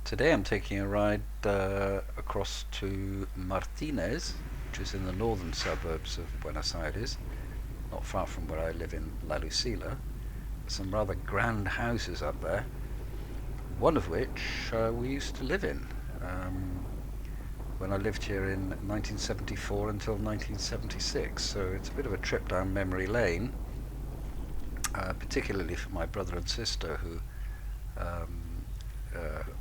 Today I'm taking a ride across to Martinez, which is in the northern suburbs of Buenos Aires, not far from where I live in La Lucila. There's some rather grand houses up there, one of which we used to live in when I lived here in 1974 until 1976. So it's a bit of a trip down memory lane, particularly for my brother and sister who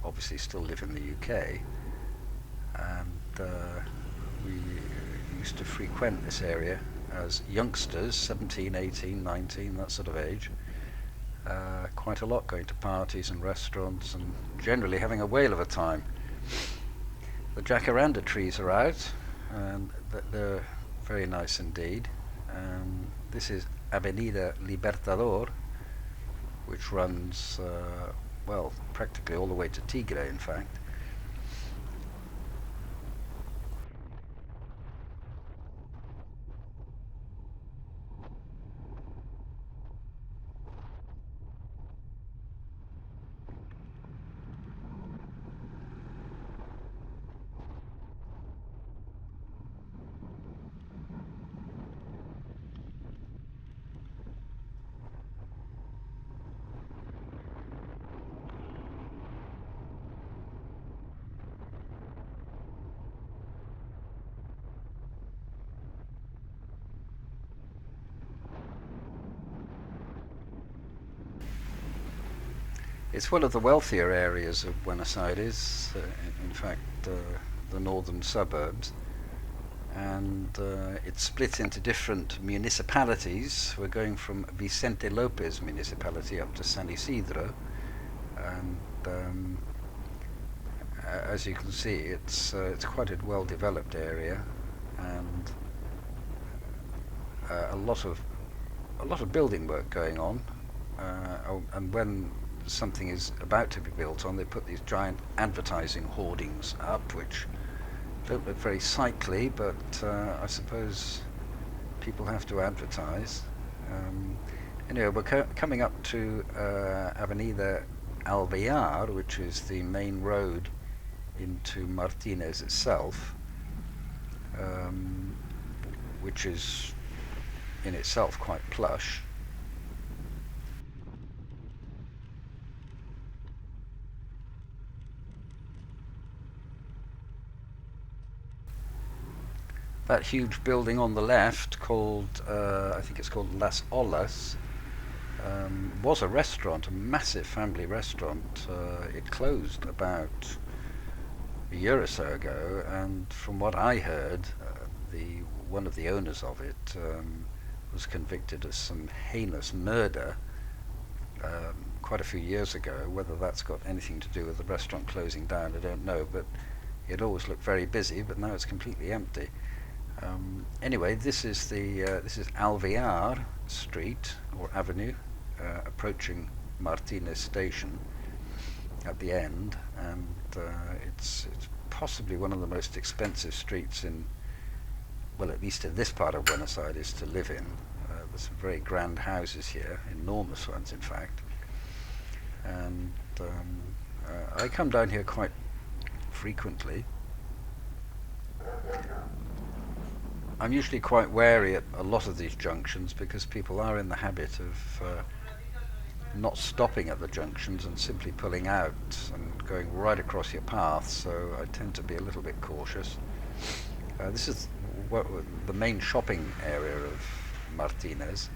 obviously still live in the UK, and we used to frequent this area as youngsters, 17, 18, 19, that sort of age, quite a lot, going to parties and restaurants and generally having a whale of a time. The jacaranda trees are out, and they're very nice indeed. This is Avenida Libertador, which runs, well, practically all the way to Tigre, in fact. It's one of the wealthier areas of Buenos Aires, in fact, the northern suburbs, and it's split into different municipalities. We're going from Vicente Lopez municipality up to San Isidro, and as you can see, it's quite a well-developed area, and a lot of building work going on. And when something is about to be built on, they put these giant advertising hoardings up, which don't look very sightly, but I suppose people have to advertise. Anyway, we're coming up to Avenida Alvear, which is the main road into Martinez itself, which is in itself quite plush. That huge building on the left, called I think it's called Las Olas, was a restaurant, a massive family restaurant. It closed about a year or so ago, and from what I heard, the one of the owners of it was convicted of some heinous murder quite a few years ago. Whether that's got anything to do with the restaurant closing down, I don't know, but it always looked very busy, but now it's completely empty. Anyway, this is Alvear Street or Avenue, approaching Martinez Station at the end, and it's possibly one of the most expensive streets in, well, at least in this part of Buenos Aires to live in. There's some very grand houses here, enormous ones, in fact, and I come down here quite frequently. I'm usually quite wary at a lot of these junctions because people are in the habit of not stopping at the junctions and simply pulling out and going right across your path, so I tend to be a little bit cautious. This is the main shopping area of Martinez,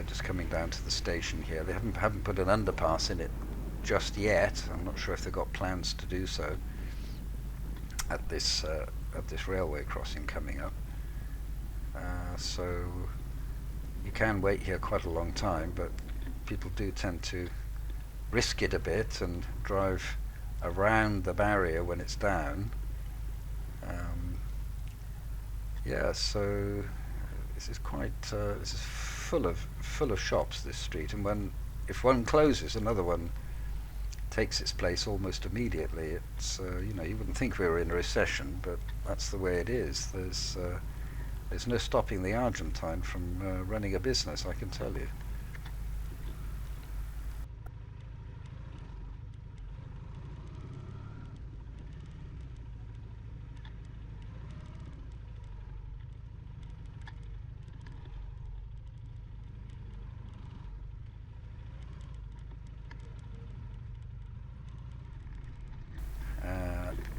just coming down to the station here. They haven't put an underpass in it just yet. I'm not sure if they've got plans to do so at this railway crossing coming up. So you can wait here quite a long time, but people do tend to risk it a bit and drive around the barrier when it's down. Yeah, so this is full of shops, this street, and if one closes, another one takes its place almost immediately. It's you wouldn't think we were in a recession, but that's the way it is. There's no stopping the Argentine from running a business, I can tell you.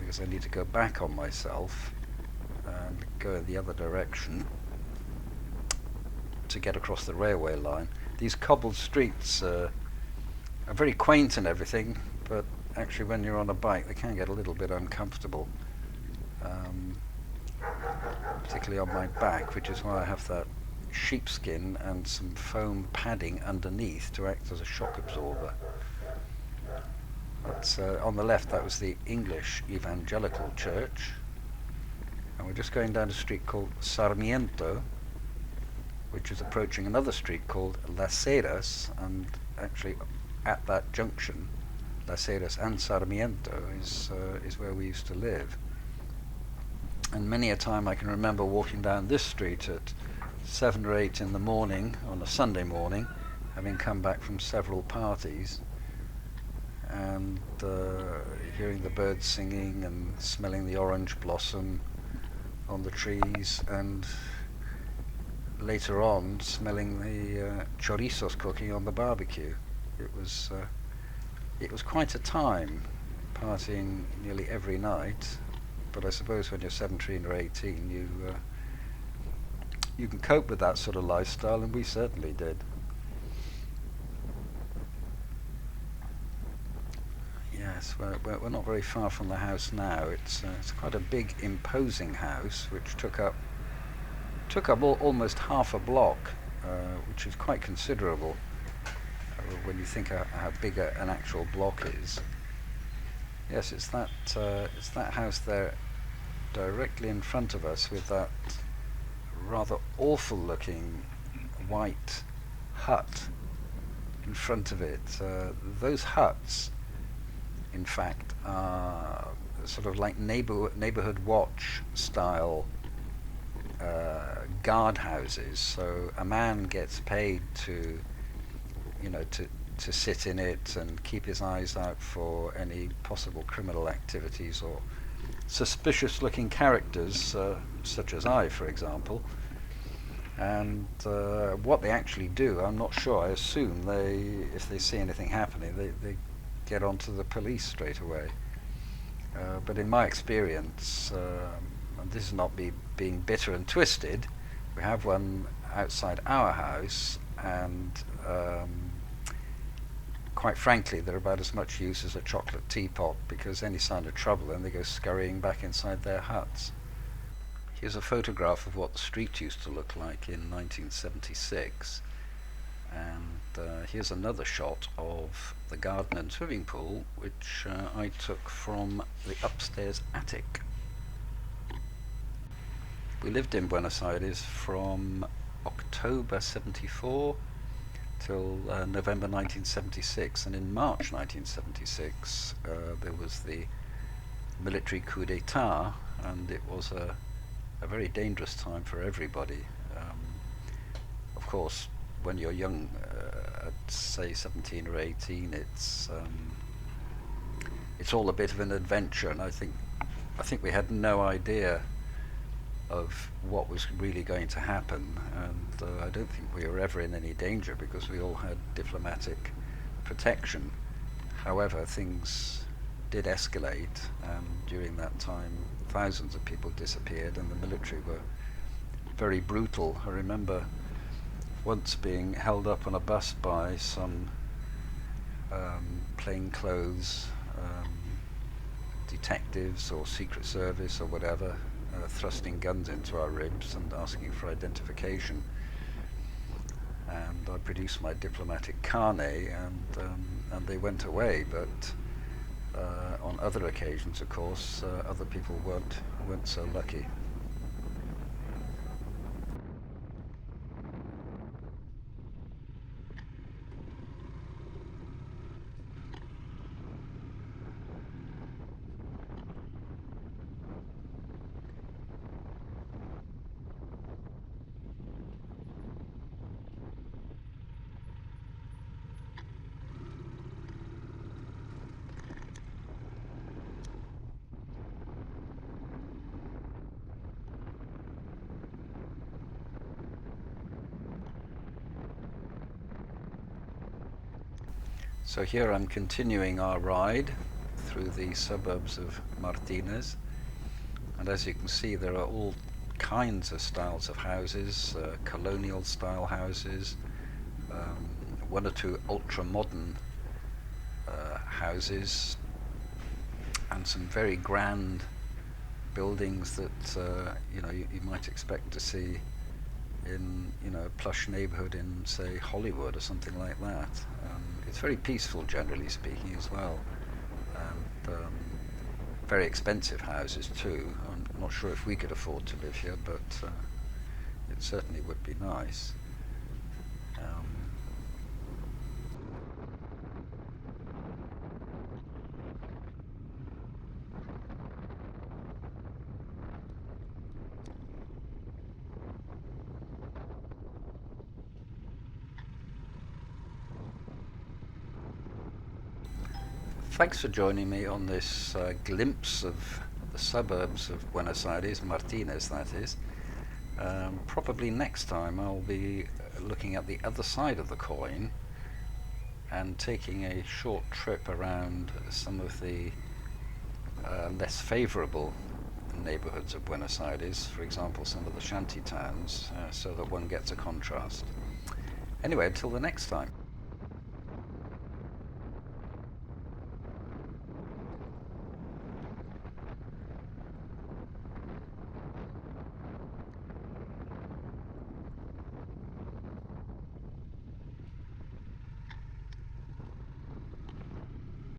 because I need to go back on myself and go in the other direction to get across the railway line. These cobbled streets are very quaint and everything, but actually when you're on a bike they can get a little bit uncomfortable, particularly on my back, which is why I have that sheepskin and some foam padding underneath to act as a shock absorber. But on the left, that was the English Evangelical Church, and we're just going down a street called Sarmiento, which is approaching another street called Las Heras, and actually at that junction, Las Heras and Sarmiento is where we used to live. And many a time I can remember walking down this street at 7 or 8 in the morning on a Sunday morning, having come back from several parties, and hearing the birds singing and smelling the orange blossom on the trees, and later on smelling the chorizos cooking on the barbecue. It was quite a time, partying nearly every night. But I suppose when you're 17 or 18, you can cope with that sort of lifestyle, and we certainly did. Yes, we're not very far from the house now. It's quite a big, imposing house, which took up almost half a block, which is quite considerable when you think how big an actual block is. Yes, it's that house there, directly in front of us, with that rather awful-looking white hut in front of it. Those huts, in fact, are sort of like neighborhood watch style guard houses. So a man gets paid to sit in it and keep his eyes out for any possible criminal activities or suspicious looking characters, such as I, for example. And what they actually do, I'm not sure. I assume if they see anything happening, they get onto the police straight away. But in my experience, and this is not being bitter and twisted, we have one outside our house, and quite frankly, they're about as much use as a chocolate teapot, because any sign of trouble and they go scurrying back inside their huts. Here's a photograph of what the street used to look like in 1976, and here's another shot of the garden and swimming pool, which I took from the upstairs attic. We lived in Buenos Aires from October 74 till November 1976, and in March 1976 there was the military coup d'etat, and it was a very dangerous time for everybody. Of course, when you're young, at say 17 or 18, it's all a bit of an adventure, and I think we had no idea of what was really going to happen, and I don't think we were ever in any danger because we all had diplomatic protection. However, things did escalate, and during that time thousands of people disappeared, and the military were very brutal. I remember once being held up on a bus by some plainclothes detectives or Secret Service or whatever, thrusting guns into our ribs and asking for identification. And I produced my diplomatic carnet, and they went away. But on other occasions, of course, other people weren't so lucky. So here I'm continuing our ride through the suburbs of Martinez, and as you can see there are all kinds of styles of houses, colonial style houses, one or two ultra modern houses, and some very grand buildings that you might expect to see in a plush neighborhood in, say, Hollywood or something like that. It's very peaceful, generally speaking, as well, and very expensive houses too. I'm not sure if we could afford to live here, but it certainly would be nice. Thanks for joining me on this glimpse of the suburbs of Buenos Aires, Martinez that is. Probably next time I'll be looking at the other side of the coin and taking a short trip around some of the less favourable neighbourhoods of Buenos Aires, for example some of the shanty towns, so that one gets a contrast. Anyway, until the next time.